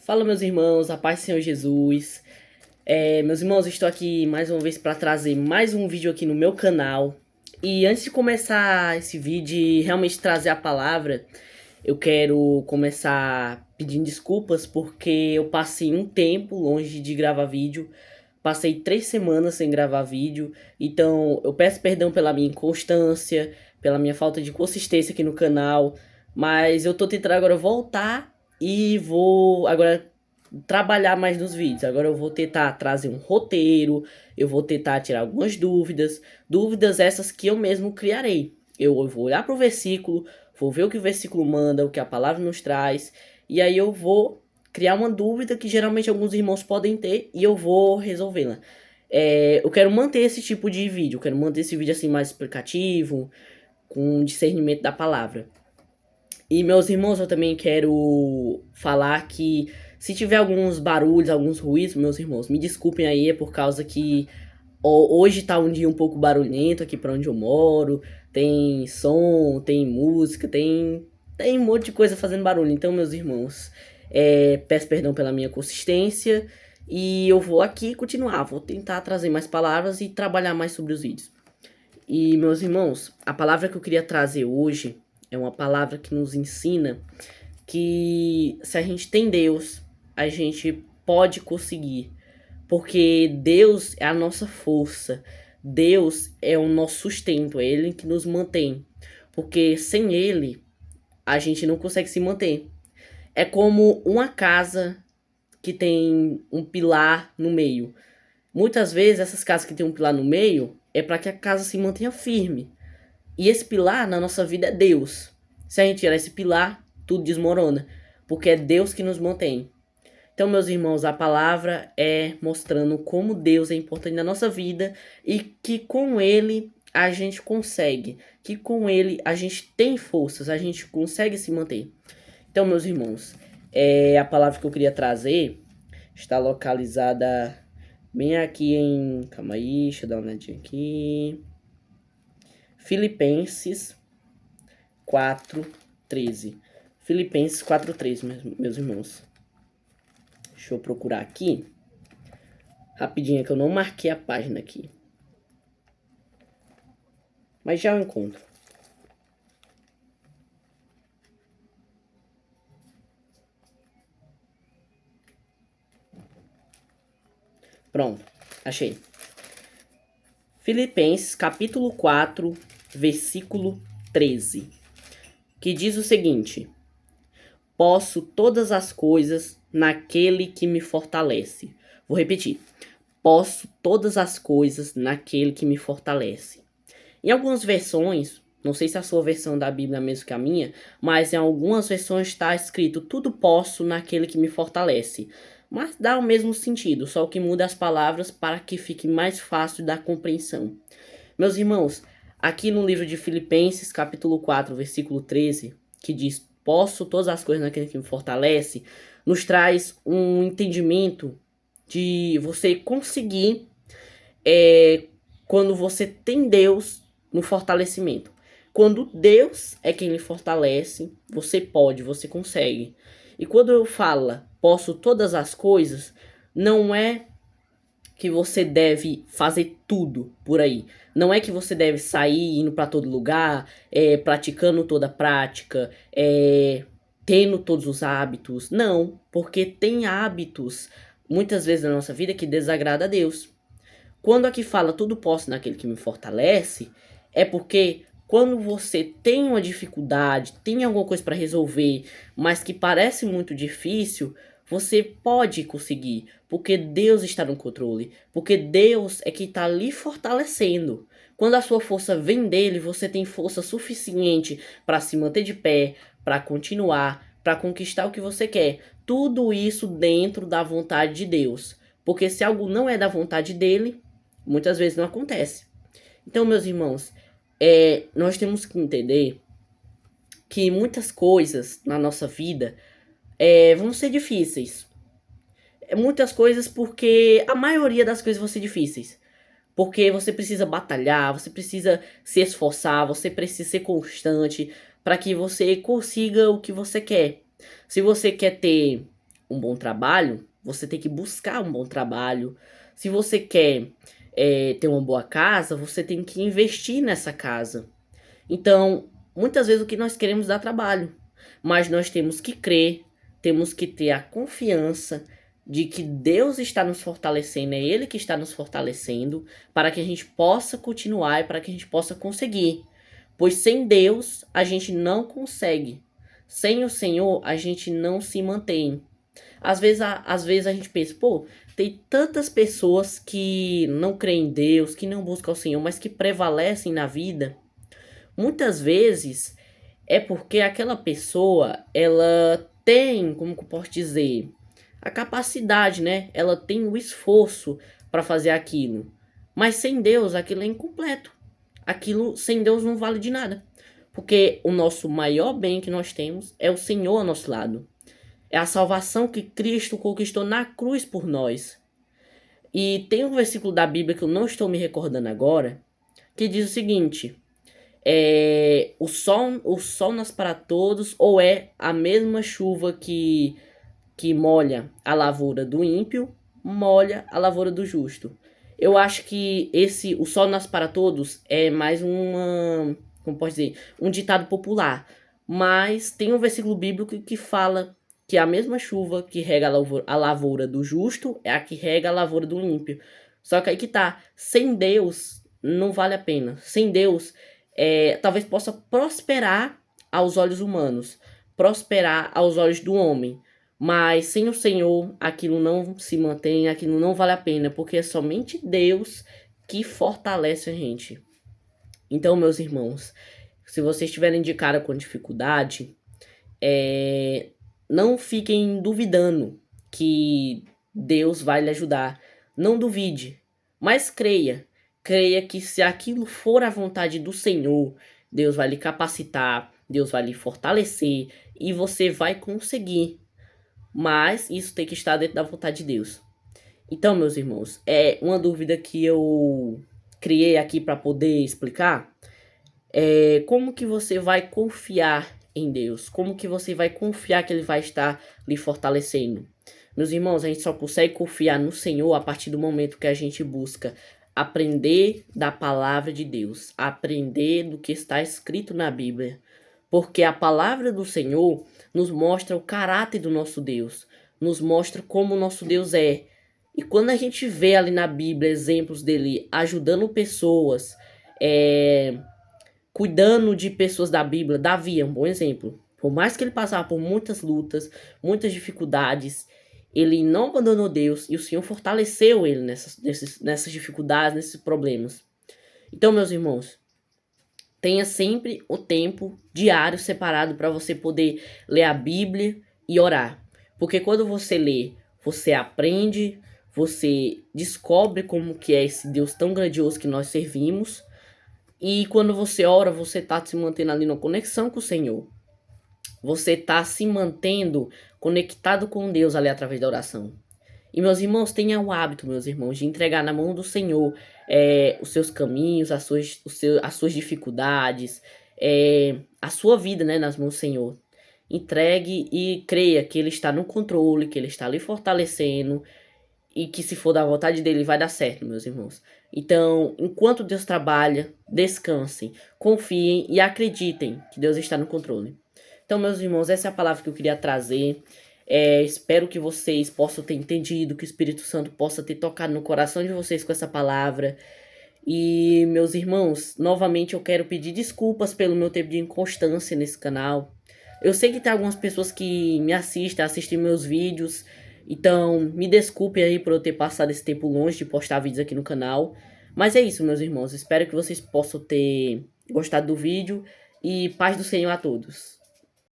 Fala, meus irmãos, a paz do Senhor Jesus. Meus irmãos, eu estou aqui mais uma vez para trazer mais um vídeo aqui no meu canal. E antes de começar esse vídeo e realmente trazer a palavra, eu quero começar pedindo desculpas porque eu passei um tempo longe de gravar vídeo. Passei 3 semanas sem gravar vídeo, então eu peço perdão pela minha inconstância, pela minha falta de consistência aqui no canal, mas eu tô tentando agora voltar e vou agora trabalhar mais nos vídeos. Agora eu vou tentar trazer um roteiro, eu vou tentar tirar algumas dúvidas essas que eu mesmo criarei. Eu vou olhar para o versículo, vou ver o que o versículo manda, o que a palavra nos traz, e aí eu vou criar uma dúvida que geralmente alguns irmãos podem ter e eu vou resolvê-la. Eu quero manter esse tipo de vídeo, eu quero manter esse vídeo assim mais explicativo, com discernimento da palavra. E meus irmãos, eu também quero falar que se tiver alguns barulhos, alguns ruídos, meus irmãos, me desculpem aí, é por causa que hoje tá um dia um pouco barulhento aqui pra onde eu moro, tem som, tem música, tem um monte de coisa fazendo barulho. Então, meus irmãos, peço perdão pela minha consistência e eu vou aqui continuar, vou tentar trazer mais palavras e trabalhar mais sobre os vídeos. E, meus irmãos, a palavra que eu queria trazer hoje é uma palavra que nos ensina que se a gente tem Deus, a gente pode conseguir. Porque Deus é a nossa força. Deus é o nosso sustento. É Ele que nos mantém. Porque sem Ele, a gente não consegue se manter. É como uma casa que tem um pilar no meio. Muitas vezes, essas casas que tem um pilar no meio é para que a casa se mantenha firme. E esse pilar na nossa vida é Deus. Se a gente tirar esse pilar, tudo desmorona. Porque é Deus que nos mantém. Então, meus irmãos, a palavra é mostrando como Deus é importante na nossa vida e que com Ele a gente consegue, que com Ele a gente tem forças, a gente consegue se manter. Então, meus irmãos, a palavra que eu queria trazer está localizada bem aqui em... Calma aí, deixa eu dar uma olhadinha aqui. Filipenses 4:13. Filipenses 4:13, meus irmãos. Deixa eu procurar aqui. Rapidinho, que eu não marquei a página aqui. Mas já eu encontro. Pronto, achei. Filipenses capítulo 4, versículo 13. Que diz o seguinte: posso todas as coisas naquele que me fortalece. Vou repetir. Posso todas as coisas naquele que me fortalece. Em algumas versões, não sei se a sua versão da Bíblia é a mesma que a minha, mas em algumas versões está escrito tudo posso naquele que me fortalece. Mas dá o mesmo sentido, só que muda as palavras para que fique mais fácil da compreensão. Meus irmãos, aqui no livro de Filipenses, capítulo 4, versículo 13, que diz posso todas as coisas naquele que me fortalece, nos traz um entendimento de você conseguir quando você tem Deus no fortalecimento. Quando Deus é quem lhe fortalece, você pode, você consegue. E quando eu falo posso todas as coisas, não é que você deve fazer tudo por aí. Não é que você deve sair indo para todo lugar, praticando toda a prática, tendo todos os hábitos. Não, porque tem hábitos muitas vezes na nossa vida que desagrada a Deus. Quando aqui fala tudo posso naquele que me fortalece, é porque quando você tem uma dificuldade, tem alguma coisa para resolver, mas que parece muito difícil, você pode conseguir, porque Deus está no controle, porque Deus é que está lhe fortalecendo. Quando a sua força vem dele, você tem força suficiente para se manter de pé, para continuar, para conquistar o que você quer. Tudo isso dentro da vontade de Deus. Porque se algo não é da vontade dele, muitas vezes não acontece. Então, meus irmãos, nós temos que entender que muitas coisas na nossa vida vão ser difíceis. Muitas coisas porque a maioria das coisas vão ser difíceis. Porque você precisa batalhar, você precisa se esforçar, você precisa ser constante para que você consiga o que você quer. Se você quer ter um bom trabalho, você tem que buscar um bom trabalho. Se você quer ter uma boa casa, você tem que investir nessa casa. Então, muitas vezes o que nós queremos dá trabalho, mas nós temos que crer, temos que ter a confiança de que Deus está nos fortalecendo, é Ele que está nos fortalecendo, para que a gente possa continuar e para que a gente possa conseguir. Pois sem Deus a gente não consegue. Sem o Senhor a gente não se mantém. Às vezes a gente pensa, pô, tem tantas pessoas que não creem em Deus, que não buscam o Senhor, mas que prevalecem na vida. Muitas vezes é porque aquela pessoa, ela tem, como que eu posso dizer, a capacidade, né? Ela tem o esforço para fazer aquilo. Mas sem Deus, aquilo é incompleto. Aquilo sem Deus não vale de nada. Porque o nosso maior bem que nós temos é o Senhor ao nosso lado. É a salvação que Cristo conquistou na cruz por nós. E tem um versículo da Bíblia que eu não estou me recordando agora, que diz o seguinte: o sol nasce para todos, ou é a mesma chuva que molha a lavoura do ímpio, molha a lavoura do justo. Eu acho que o sol nasce para todos é mais como pode dizer, um ditado popular. Mas tem um versículo bíblico que fala que a mesma chuva que rega a lavoura do justo é a que rega a lavoura do ímpio. Só que aí que tá, sem Deus não vale a pena. Sem Deus, talvez possa prosperar aos olhos humanos, prosperar aos olhos do homem. Mas sem o Senhor, aquilo não se mantém, aquilo não vale a pena, porque é somente Deus que fortalece a gente. Então, meus irmãos, se vocês estiverem de cara com dificuldade, não fiquem duvidando que Deus vai lhe ajudar. Não duvide, mas creia. Creia que se aquilo for a vontade do Senhor, Deus vai lhe capacitar, Deus vai lhe fortalecer e você vai conseguir. Mas isso tem que estar dentro da vontade de Deus. Então, meus irmãos, é uma dúvida que eu criei aqui para poder explicar. Como que você vai confiar em Deus? Como que você vai confiar que Ele vai estar lhe fortalecendo? Meus irmãos, a gente só consegue confiar no Senhor a partir do momento que a gente busca aprender da palavra de Deus, aprender do que está escrito na Bíblia. Porque a palavra do Senhor nos mostra o caráter do nosso Deus, nos mostra como o nosso Deus é. E quando a gente vê ali na Bíblia exemplos dele ajudando pessoas, cuidando de pessoas da Bíblia, Davi é um bom exemplo. Por mais que ele passava por muitas lutas, muitas dificuldades, ele não abandonou Deus e o Senhor fortaleceu ele nessas dificuldades, nesses problemas. Então, meus irmãos, tenha sempre o tempo diário separado para você poder ler a Bíblia e orar. Porque quando você lê, você aprende, você descobre como que é esse Deus tão grandioso que nós servimos. E quando você ora, você está se mantendo ali na conexão com o Senhor. Você está se mantendo conectado com Deus ali através da oração. E meus irmãos, tenha o hábito, meus irmãos, de entregar na mão do Senhor os seus caminhos, as suas dificuldades, a sua vida, né, nas mãos do Senhor. Entregue e creia que Ele está no controle, que Ele está lhe fortalecendo e que se for da vontade dele vai dar certo, meus irmãos. Então, enquanto Deus trabalha, descansem, confiem e acreditem que Deus está no controle. Então, meus irmãos, essa é a palavra que eu queria trazer. Espero que vocês possam ter entendido, que o Espírito Santo possa ter tocado no coração de vocês com essa palavra. E, meus irmãos, novamente eu quero pedir desculpas pelo meu tempo de inconstância nesse canal. Eu sei que tem algumas pessoas que me assistem meus vídeos. Então, me desculpe aí por eu ter passado esse tempo longe de postar vídeos aqui no canal. Mas é isso, meus irmãos. Espero que vocês possam ter gostado do vídeo. E paz do Senhor a todos.